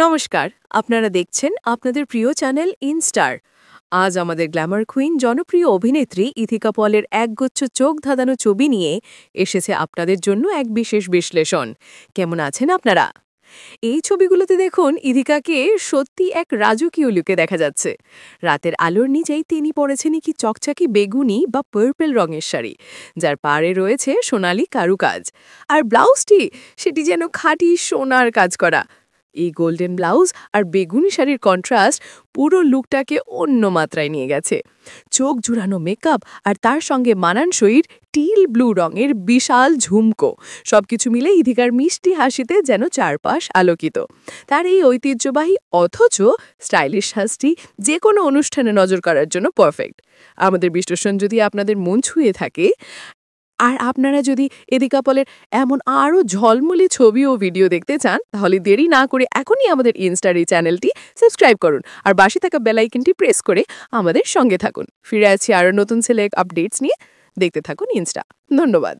নমস্কার, আপনারা দেখছেন আপনাদের প্রিয় চ্যানেল ইনস্টার। আজ আমাদের গ্ল্যামার কুইন জনপ্রিয় অভিনেত্রী ইথিকা পলের একগুচ্ছ চোখ ধাঁধানো ছবি নিয়ে এসেছে আপনাদের জন্য এক বিশেষ বিশ্লেষণ। কেমন আছেন আপনারা? এই ছবিগুলোতে দেখুন ইথিকাকে সত্যি এক রাজকীয় লুকে দেখা যাচ্ছে। রাতের আলোর নিচেই তিনি পরেছেন কি চকচকি বেগুনি বা পার্পল রঙের শাড়ি, যার পাড়ে রয়েছে সোনালি কারুকাজ। আর ব্লাউজটি সেটি যেন খাঁটি সোনার কাজ করা। এই গোল্ডেন ব্লাউজ আর বেগুনি শাড়ির কন্ট্রাস্ট পুরো লুকটাকে অন্য মাত্রায় নিয়ে গেছে। চোখ জুড়ানো মেকআপ আর তার সঙ্গে মানানসইর টিল ব্লু রঙের বিশাল ঝুমকো, সবকিছু মিলে ইথিকার মিষ্টি হাসিতে যেন চারপাশ আলোকিত। তার এই ঐতিহ্যবাহী অথচ স্টাইলিশ হাসটি যে কোনো অনুষ্ঠানে নজর কাড়ার জন্য পারফেক্ট। আমাদের বিশ্লেষণ যদি আপনাদের মন ছুঁয়ে থাকে, আর আপনারা যদি ইথিকা পলের এমন আরও ঝলমলে ছবি ও ভিডিও দেখতে চান, তাহলে দেরি না করে এখনই আমাদের ইনস্টার এই চ্যানেলটি সাবস্ক্রাইব করুন আর পাশে থাকা বেল আইকনটি প্রেস করে আমাদের সঙ্গে থাকুন। ফিরে আছি আরও নতুন সিলেক্ট আপডেটস নিয়ে। দেখতে থাকুন ইনস্টা। ধন্যবাদ।